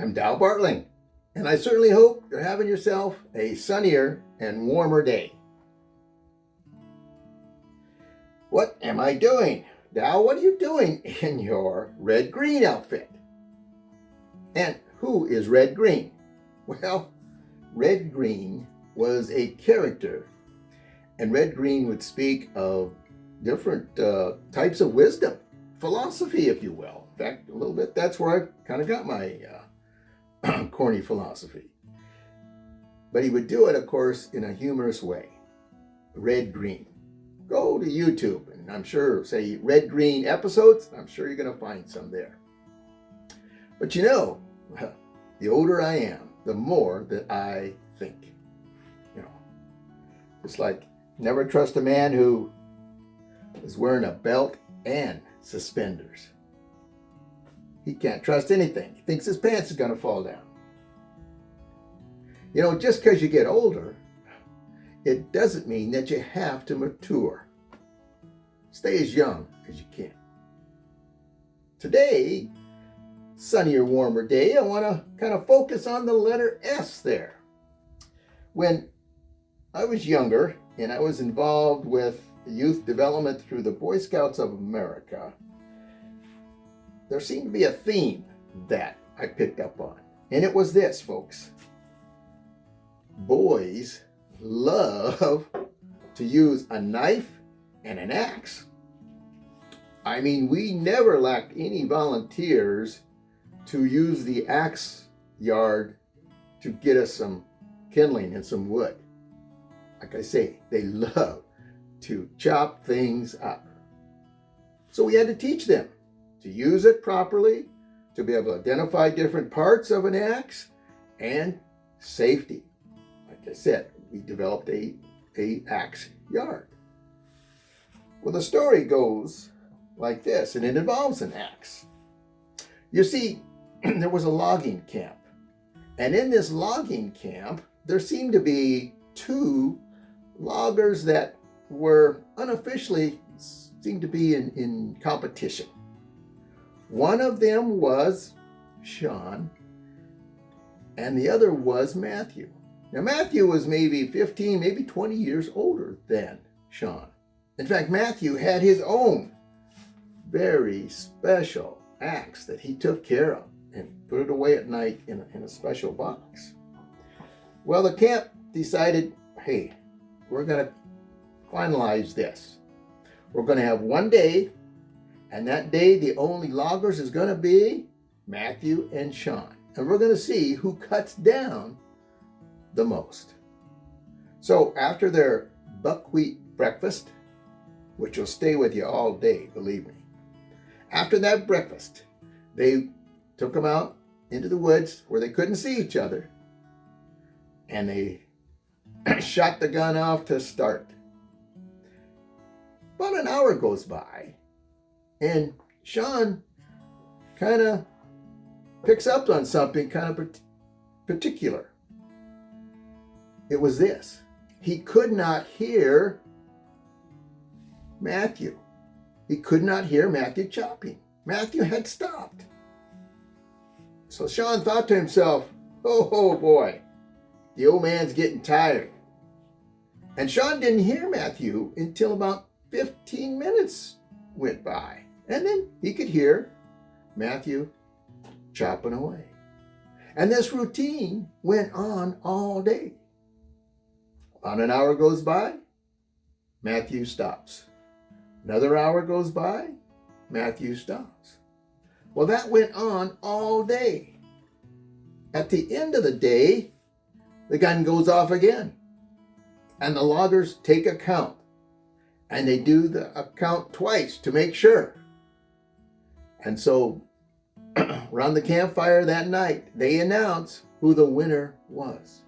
I'm Dow Bartling, and I certainly hope you're having yourself a sunnier and warmer day. What am I doing? Dow, what are you doing in your red-green outfit? And who is Red-Green? Well, Red-Green was a character, and Red-Green would speak of different types of wisdom, philosophy, if you will. In fact, a little bit, that's where I kind of got my corny philosophy. But he would do it, of course, in a humorous way. Red-Green. Go to YouTube, and I'm sure, say, Red-Green episodes, I'm sure you're going to find some there. But you know, the older I am, the more that I think. You know, it's like never trust a man who is wearing a belt and suspenders. He can't trust anything. He thinks his pants are going to fall down. You know, just because you get older, it doesn't mean that you have to mature. Stay as young as you can. Today, Sunnier-Warmer day, I want to kind of focus on the letter S there. When I was younger and I was involved with youth development through the Boy Scouts of America, there seemed to be a theme that I picked up on. And it was this, folks. Boys love to use a knife and an axe. I mean, we never lacked any volunteers to use the axe yard to get us some kindling and some wood. Like I say, they love to chop things up. So we had to teach them to use it properly, to be able to identify different parts of an axe, and safety. Like I said, we developed a axe yard. Well, the story goes like this, and it involves an axe. You see, there was a logging camp, and in this logging camp, there seemed to be two loggers that were unofficially seemed to be in competition. One of them was Sean, and the other was Matthew. Now, Matthew was maybe 15, maybe 20 years older than Sean. In fact, Matthew had his own very special axe that he took care of and put it away at night in a special box. Well, the camp decided, hey, we're going to finalize this. We're going to have one day, and that day the only loggers is going to be Matthew and Sean. And we're going to see who cuts down the most. So after their buckwheat breakfast, which will stay with you all day, believe me. After that breakfast, they took them out into the woods where they couldn't see each other, and they shot the gun off to start. About an hour goes by, and Sean kind of picks up on something kind of particular. It was this. He could not hear Matthew. He could not hear Matthew chopping. Matthew had stopped. So Sean thought to himself, oh boy, the old man's getting tired. And Sean didn't hear Matthew until about 15 minutes went by. And then he could hear Matthew chopping away. And this routine went on all day. About an hour goes by, Matthew stops. Another hour goes by, Matthew stops. Well, that went on all day. At the end of the day, the gun goes off again. And the loggers take a count. And they do the count twice to make sure. And so, around the campfire that night, they announce who the winner was.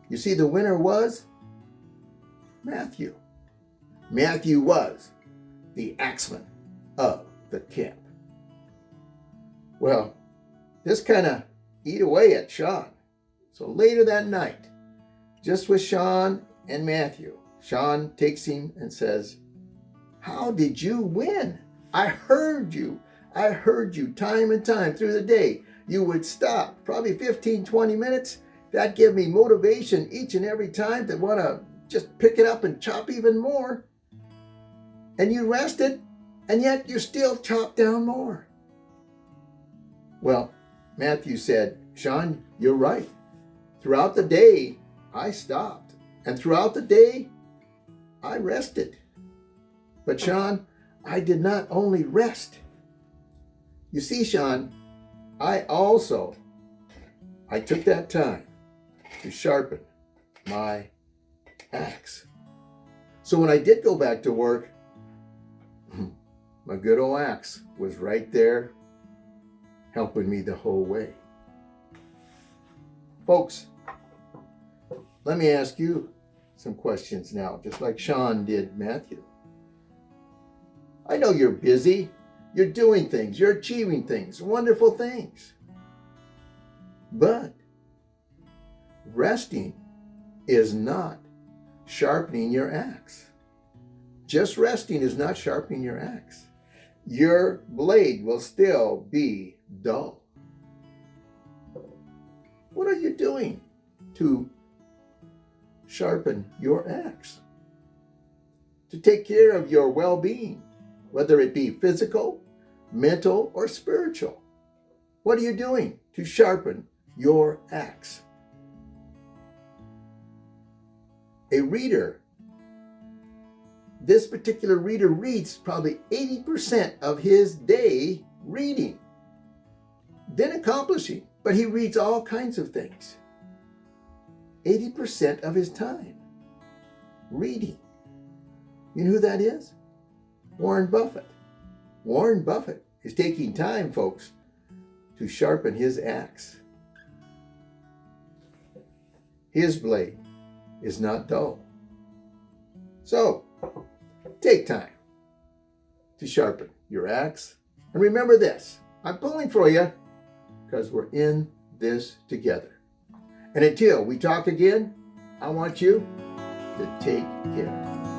You see, the winner was Matthew. Matthew was the axeman of the camp. Well, this kind of ate away at Sean. So later that night, just with Sean and Matthew, Sean takes him and says, "How did you win? I heard you time and time through the day. you would stop. Probably 15, 20 minutes. That gave me motivation each and every time to want to just pick it up and chop even more. And you rested, and yet you still chop down more. Well, Matthew said, Sean, you're right. Throughout the day, I stopped. And throughout the day, I rested. But Sean, I did not only rest. You see, Sean, I took that time to sharpen my axe. So when I did go back to work, my good old axe was right there helping me the whole way. Folks, let me ask you some questions now, just like Sean did Matthew. I know you're busy, you're doing things, you're achieving things, wonderful things. But resting is not sharpening your axe. Just resting is not sharpening your axe. Your blade will still be dull. What are you doing to sharpen your axe? To take care of your well-being, whether it be physical, mental, or spiritual. What are you doing to sharpen your axe? A reader, this particular reader reads probably 80% of his day reading, then accomplishing, but he reads all kinds of things. 80% of his time reading. You know who that is? Warren Buffett. Warren Buffett is taking time, folks, to sharpen his axe. His blade is not dull. So, take time to sharpen your axe. And remember this, I'm pulling for you because we're in this together. And until we talk again, I want you to take care.